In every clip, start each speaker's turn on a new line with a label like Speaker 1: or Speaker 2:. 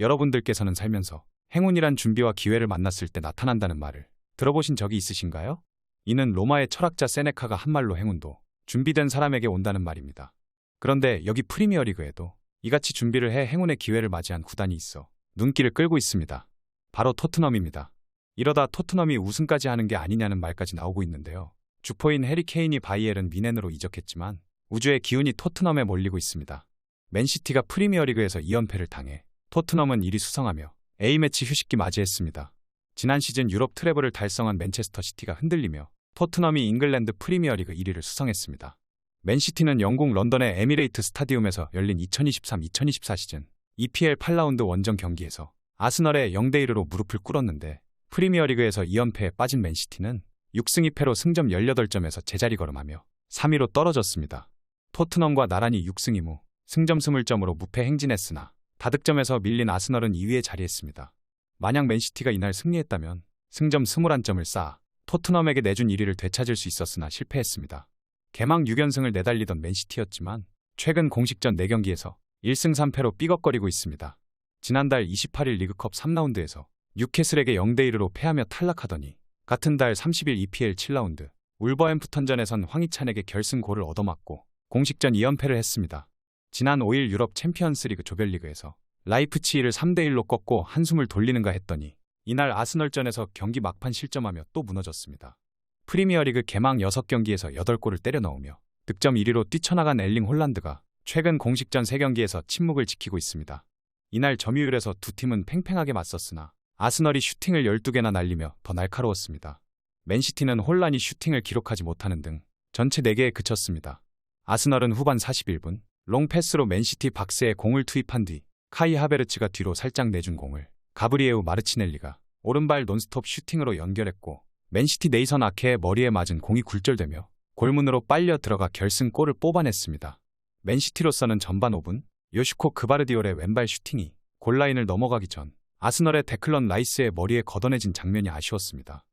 Speaker 1: 여러분들께서는 살면서 행운이란 준비와 기회를 만났을 때 나타난다는 말을 들어보신 적이 있으신가요? 이는 로마의 철학자 세네카가 한 말로 행운도 준비된 사람에게 온다는 말입니다. 그런데 여기 프리미어리그에도 이같이 준비를 해 행운의 기회를 맞이한 구단이 있어 눈길을 끌고 있습니다. 바로 토트넘입니다. 이러다 토트넘이 우승까지 하는 게 아니냐는 말까지 나오고 있는데요. 주포인 해리 케인이 바이에른 뮌헨으로 이적했지만 우주의 기운이 토트넘에 몰리고 있습니다. 맨시티가 프리미어리그에서 2연패를 당해 토트넘은 1위 수성하며 A매치 휴식기 맞이했습니다. 지난 시즌 유럽 트래블을 달성한 맨체스터 시티가 흔들리며 토트넘이 잉글랜드 프리미어리그 1위를 수성했습니다. 맨시티는 영국 런던의 에미레이트 스타디움에서 열린 2023-2024 시즌 EPL 8라운드 원정 경기에서 아스널에 0대1로 무릎을 꿇었는데 프리미어리그에서 2연패에 빠진 맨시티는 6승 2패로 승점 18점에서 제자리 걸음하며 3위로 떨어졌습니다. 토트넘과 나란히 6승 2무, 승점 20점으로 무패 행진했으나 다득점에서 밀린 아스널은 2위에 자리했습니다. 만약 맨시티가 이날 승리했다면 승점 21점을 쌓아 토트넘에게 내준 1위를 되찾을 수 있었으나 실패했습니다. 개막 6연승을 내달리던 맨시티였지만 최근 공식전 4경기에서 1승 3패로 삐걱거리고 있습니다. 지난달 28일 리그컵 3라운드에서 뉴캐슬에게 0대1로 패하며 탈락하더니 같은 달 30일 EPL 7라운드 울버햄프턴전에선 황희찬에게 결승골을 얻어맞고 공식전 2연패를 했습니다. 지난 5일 유럽 챔피언스리그 조별리그에서 라이프치히를 3대1로 꺾고 한숨을 돌리는가 했더니 이날 아스널전에서 경기 막판 실점하며 또 무너졌습니다. 프리미어리그 개막 6경기에서 8골을 때려 넣으며 득점 1위로 뛰쳐나간 엘링 홀란드가 최근 공식전 3경기에서 침묵을 지키고 있습니다. 이날 점유율에서 두 팀은 팽팽하게 맞섰으나 아스널이 슈팅을 12개나 날리며 더 날카로웠습니다. 맨시티는 혼란히 슈팅을 기록하지 못하는 등 전체 4개에 그쳤습니다. 아스널은 후반 41분 롱패스로 맨시티 박스에 공을 투입한 뒤 카이 하베르츠가 뒤로 살짝 내준 공을 가브리에우 마르치넬리가 오른발 논스톱 슈팅으로 연결했고 맨시티 네이선 아케의 머리에 맞은 공이 굴절되며 골문으로 빨려 들어가 결승골을 뽑아냈습니다. 맨시티로서는 전반 5분 요시코 그바르디올의 왼발 슈팅이 골라인을 넘어가기 전 아스널의 데클런 라이스의 머리에 걷어내진 장면이 아쉬웠습니다.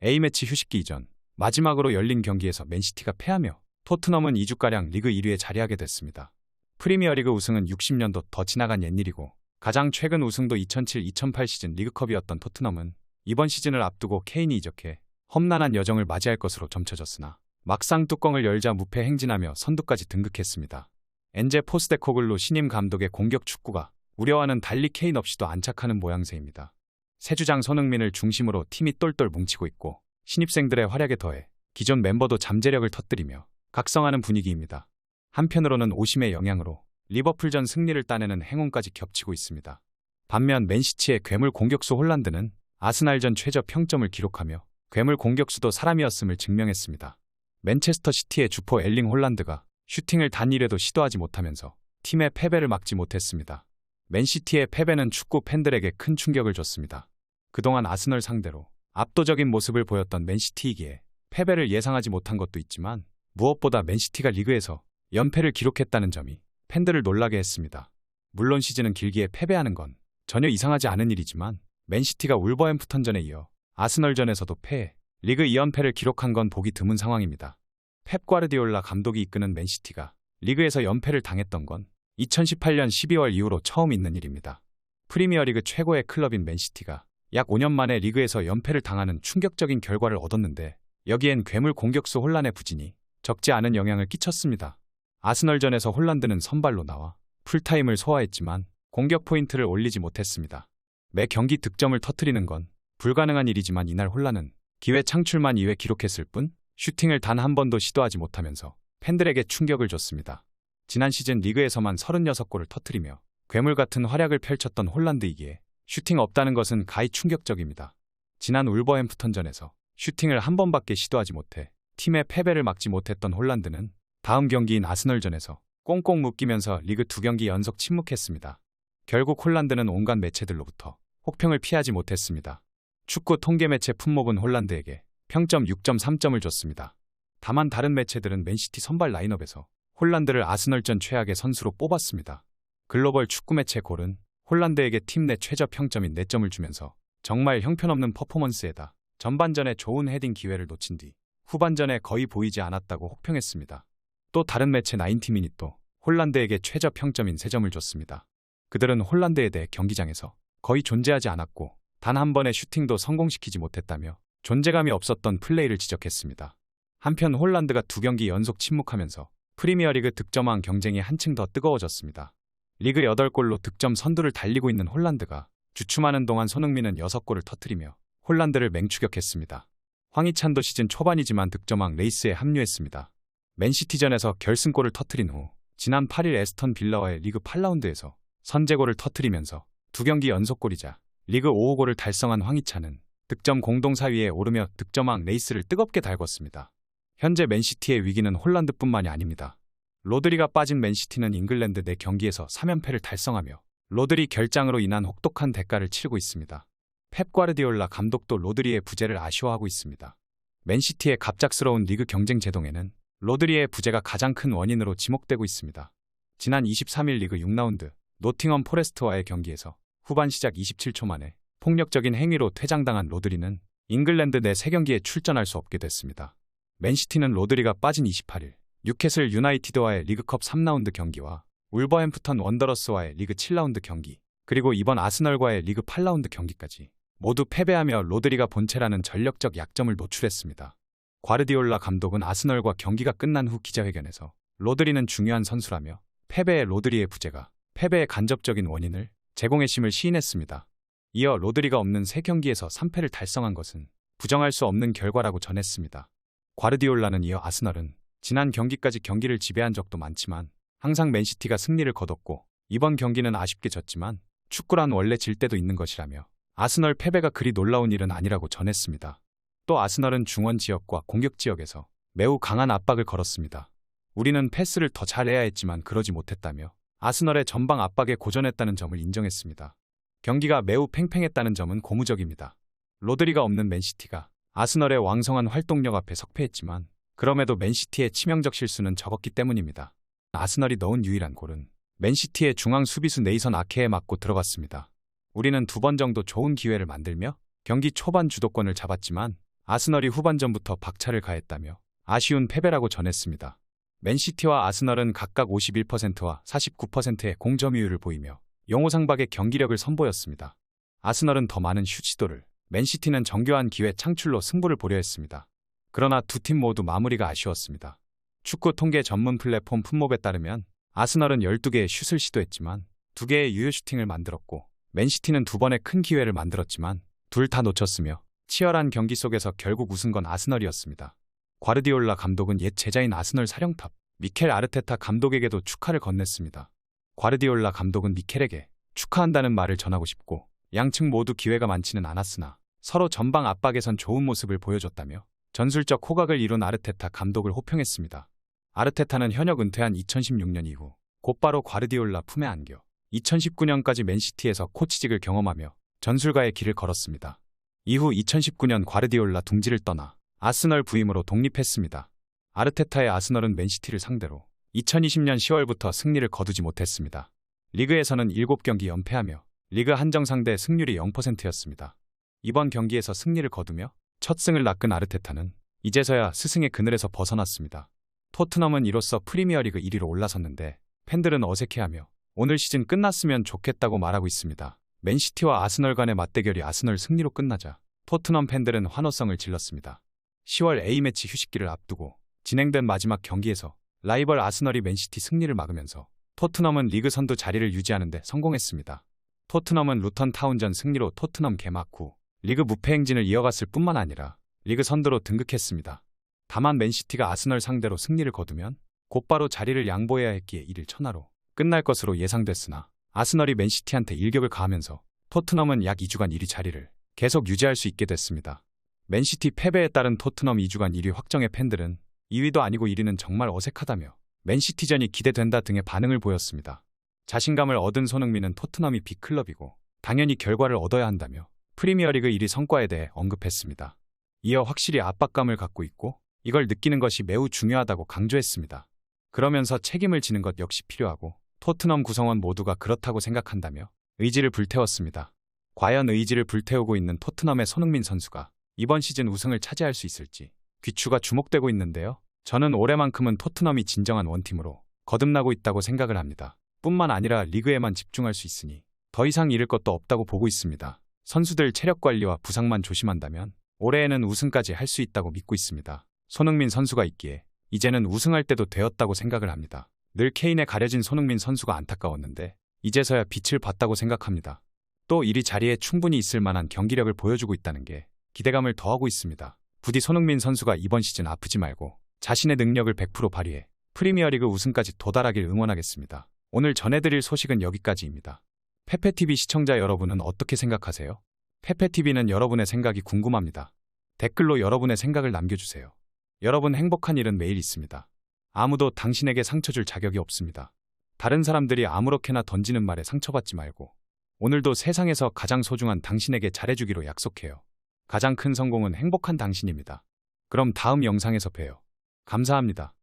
Speaker 1: A매치 휴식기 이전 마지막으로 열린 경기에서 맨시티가 패하며 토트넘은 2주가량 리그 1위에 자리하게 됐습니다. 프리미어리그 우승은 60년도 더 지나간 옛일이고 가장 최근 우승도 2007-2008 시즌 리그컵이었던 토트넘은 이번 시즌을 앞두고 케인이 이적해 험난한 여정을 맞이할 것으로 점쳐졌으나 막상 뚜껑을 열자 무패 행진하며 선두까지 등극했습니다. 엔제 포스테코글루 신임 감독의 공격 축구가 우려와는 달리 케인 없이도 안착하는 모양새입니다. 새 주장 손흥민을 중심으로 팀이 똘똘 뭉치고 있고 신입생들의 활약에 더해 기존 멤버도 잠재력을 터뜨리며 각성하는 분위기입니다. 한편으로는 오심의 영향으로 리버풀전 승리를 따내는 행운까지 겹치고 있습니다. 반면 맨시티의 괴물 공격수 홀란드는 아스날전 최저 평점을 기록하며 괴물 공격수도 사람이었음을 증명했습니다. 맨체스터 시티의 주포 엘링 홀란드가 슈팅을 단 1회도 시도하지 못하면서 팀의 패배를 막지 못했습니다. 맨시티의 패배는 축구 팬들에게 큰 충격을 줬습니다. 그동안 아스널 상대로 압도적인 모습을 보였던 맨시티이기에 패배를 예상하지 못한 것도 있지만 무엇보다 맨시티가 리그에서 연패를 기록했다는 점이 팬들을 놀라게 했습니다. 물론 시즌은 길기에 패배하는 건 전혀 이상하지 않은 일이지만 맨시티가 울버햄프턴전에 이어 아스널전에서도 패해 리그 2연패를 기록한 건 보기 드문 상황입니다. 펩 과르디올라 감독이 이끄는 맨시티가 리그에서 연패를 당했던 건 2018년 12월 이후로 처음 있는 일입니다. 프리미어리그 최고의 클럽인 맨시티가 약 5년 만에 리그에서 연패를 당하는 충격적인 결과를 얻었는데 여기엔 괴물 공격수 혼란의 부진이 적지 않은 영향을 끼쳤습니다. 아스널전에서 홀란드는 선발로 나와 풀타임을 소화했지만 공격 포인트를 올리지 못했습니다. 매 경기 득점을 터뜨리는 건 불가능한 일이지만 이날 홀란은 기회 창출만 2회 기록했을 뿐 슈팅을 단 한 번도 시도하지 못하면서 팬들에게 충격을 줬습니다. 지난 시즌 리그에서만 36골을 터뜨리며 괴물 같은 활약을 펼쳤던 홀란드이기에 슈팅 없다는 것은 가히 충격적입니다. 지난 울버햄프턴전에서 슈팅을 한 번밖에 시도하지 못해 팀의 패배를 막지 못했던 홀란드는 다음 경기인 아스널전에서 꽁꽁 묶이면서 리그 2경기 연속 침묵했습니다. 결국 홀란드는 온갖 매체들로부터 혹평을 피하지 못했습니다. 축구 통계 매체 품목은 홀란드에게 평점 6.3점을 줬습니다. 다만 다른 매체들은 맨시티 선발 라인업에서 홀란드를 아스널전 최악의 선수로 뽑았습니다. 글로벌 축구 매체 골은 홀란드에게 팀 내 최저 평점인 4점을 주면서 정말 형편없는 퍼포먼스에다 전반전에 좋은 헤딩 기회를 놓친 뒤 후반전에 거의 보이지 않았다고 혹평했습니다. 또 다른 매체 90미닛도 홀란드에게 최저 평점인 3점을 줬습니다. 그들은 홀란드에 대해 경기장에서 거의 존재하지 않았고 단 한 번의 슈팅도 성공시키지 못했다며 존재감이 없었던 플레이를 지적했습니다. 한편 홀란드가 2경기 연속 침묵하면서 프리미어리그 득점왕 경쟁이 한층 더 뜨거워졌습니다. 리그 8골로 득점 선두를 달리고 있는 홀란드가 주춤하는 동안 손흥민은 6골을 터뜨리며 홀란드를 맹추격했습니다. 황희찬도 시즌 초반이지만 득점왕 레이스에 합류했습니다. 맨시티전에서 결승골을 터뜨린 후 지난 8일 에스턴 빌라와의 리그 8라운드에서 선제골을 터뜨리면서 2경기 연속골이자 리그 5호골을 달성한 황희찬은 득점 공동 4위에 오르며 득점왕 레이스를 뜨겁게 달궜습니다. 현재 맨시티의 위기는 홀란드뿐만이 아닙니다. 로드리가 빠진 맨시티는 잉글랜드 내 경기에서 3연패를 달성하며 로드리 결장으로 인한 혹독한 대가를 치르고 있습니다. 펩 과르디올라 감독도 로드리의 부재를 아쉬워하고 있습니다. 맨시티의 갑작스러운 리그 경쟁 제동에는 로드리의 부재가 가장 큰 원인으로 지목되고 있습니다. 지난 23일 리그 6라운드 노팅엄 포레스트와의 경기에서 후반 시작 27초 만에 폭력적인 행위로 퇴장당한 로드리는 잉글랜드 내 3경기에 출전할 수 없게 됐습니다. 맨시티는 로드리가 빠진 28일 뉴캐슬 유나이티드와의 리그컵 3라운드 경기와 울버햄프턴 원더러스와의 리그 7라운드 경기 그리고 이번 아스널과의 리그 8라운드 경기까지 모두 패배하며 로드리가 본체라는 전력적 약점을 노출했습니다. 과르디올라 감독은 아스널과 경기가 끝난 후 기자회견에서 로드리는 중요한 선수라며 패배의 로드리의 부재가 패배의 간접적인 원인을 제공했음을 시인했습니다. 이어 로드리가 없는 3경기에서 3패를 달성한 것은 부정할 수 없는 결과라고 전했습니다. 과르디올라는 이어 아스널은 지난 경기까지 경기를 지배한 적도 많지만 항상 맨시티가 승리를 거뒀고 이번 경기는 아쉽게 졌지만 축구란 원래 질 때도 있는 것이라며 아스널 패배가 그리 놀라운 일은 아니라고 전했습니다. 또 아스널은 중원 지역과 공격 지역에서 매우 강한 압박을 걸었습니다. 우리는 패스를 더 잘해야 했지만 그러지 못했다며 아스널의 전방 압박에 고전했다는 점을 인정했습니다. 경기가 매우 팽팽했다는 점은 고무적입니다. 로드리가 없는 맨시티가 아스널의 왕성한 활동력 앞에 석패했지만 그럼에도 맨시티의 치명적 실수는 적었기 때문입니다. 아스널이 넣은 유일한 골은 맨시티의 중앙 수비수 네이선 아케에 맞고 들어갔습니다. 우리는 2번 정도 좋은 기회를 만들며 경기 초반 주도권을 잡았지만 아스널이 후반전부터 박차를 가했다며 아쉬운 패배라고 전했습니다. 맨시티와 아스널은 각각 51%와 49%의 공점유율을 보이며 용호상박의 경기력을 선보였습니다. 아스널은 더 많은 슛 시도를, 맨시티는 정교한 기회 창출로 승부를 보려 했습니다. 그러나 두 팀 모두 마무리가 아쉬웠습니다. 축구 통계 전문 플랫폼 풋몹에 따르면 아스널은 12개의 슛을 시도했지만 2개의 유효 슈팅을 만들었고 맨시티는 2번의 큰 기회를 만들었지만 둘 다 놓쳤으며 치열한 경기 속에서 결국 우승 건 아스널이었습니다. 과르디올라 감독은 옛 제자인 아스널 사령탑 미켈 아르테타 감독에게도 축하를 건넸습니다. 과르디올라 감독은 미켈에게 축하한다는 말을 전하고 싶고 양측 모두 기회가 많지는 않았으나 서로 전방 압박에선 좋은 모습을 보여줬다며 전술적 호각을 이룬 아르테타 감독을 호평했습니다. 아르테타는 현역 은퇴한 2016년 이후 곧바로 과르디올라 품에 안겨 2019년까지 맨시티에서 코치직을 경험하며 전술가의 길을 걸었습니다. 이후 2019년 과르디올라 둥지를 떠나 아스널 부임으로 독립했습니다. 아르테타의 아스널은 맨시티를 상대로 2020년 10월부터 승리를 거두지 못했습니다. 리그에서는 7경기 연패하며 리그 한정 상대 승률이 0%였습니다. 이번 경기에서 승리를 거두며 첫 승을 낚은 아르테타는 이제서야 스승의 그늘에서 벗어났습니다. 토트넘은 이로써 프리미어리그 1위로 올라섰는데 팬들은 어색해하며 오늘 시즌 끝났으면 좋겠다고 말하고 있습니다. 맨시티와 아스널 간의 맞대결이 아스널 승리로 끝나자 토트넘 팬들은 환호성을 질렀습니다. 10월 A매치 휴식기를 앞두고 진행된 마지막 경기에서 라이벌 아스널이 맨시티 승리를 막으면서 토트넘은 리그 선두 자리를 유지하는 데 성공했습니다. 토트넘은 루턴 타운전 승리로 토트넘 개막 후 리그 무패 행진을 이어갔을 뿐만 아니라 리그 선두로 등극했습니다. 다만 맨시티가 아스널 상대로 승리를 거두면 곧바로 자리를 양보해야 했기에 1일 천하로 끝날 것으로 예상됐으나 아스널이 맨시티한테 일격을 가하면서 토트넘은 약 2주간 1위 자리를 계속 유지할 수 있게 됐습니다. 맨시티 패배에 따른 토트넘 2주간 1위 확정의 팬들은 2위도 아니고 1위는 정말 어색하다며 맨시티전이 기대된다 등의 반응을 보였습니다. 자신감을 얻은 손흥민은 토트넘이 빅클럽이고 당연히 결과를 얻어야 한다며 프리미어리그 1위 성과에 대해 언급했습니다. 이어 확실히 압박감을 갖고 있고 이걸 느끼는 것이 매우 중요하다고 강조했습니다. 그러면서 책임을 지는 것 역시 필요하고 토트넘 구성원 모두가 그렇다고 생각한다며 의지를 불태웠습니다. 과연 의지를 불태우고 있는 토트넘의 손흥민 선수가 이번 시즌 우승을 차지할 수 있을지 귀추가 주목되고 있는데요. 저는 올해만큼은 토트넘이 진정한 원팀으로 거듭나고 있다고 생각을 합니다. 뿐만 아니라 리그에만 집중할 수 있으니 더 이상 잃을 것도 없다고 보고 있습니다. 선수들 체력 관리와 부상만 조심한다면 올해에는 우승까지 할 수 있다고 믿고 있습니다. 손흥민 선수가 있기에 이제는 우승할 때도 되었다고 생각을 합니다. 늘 케인에 가려진 손흥민 선수가 안타까웠는데 이제서야 빛을 봤다고 생각합니다. 또 이리 자리에 충분히 있을 만한 경기력을 보여주고 있다는 게 기대감을 더하고 있습니다. 부디 손흥민 선수가 이번 시즌 아프지 말고 자신의 능력을 100% 발휘해 프리미어리그 우승까지 도달하길 응원하겠습니다. 오늘 전해드릴 소식은 여기까지입니다. 페페TV 시청자 여러분은 어떻게 생각하세요? 페페TV는 여러분의 생각이 궁금합니다. 댓글로 여러분의 생각을 남겨주세요. 여러분 행복한 일은 매일 있습니다. 아무도 당신에게 상처 줄 자격이 없습니다. 다른 사람들이 아무렇게나 던지는 말에 상처받지 말고 오늘도 세상에서 가장 소중한 당신에게 잘해주기로 약속해요. 가장 큰 성공은 행복한 당신입니다. 그럼 다음 영상에서 봬요. 감사합니다.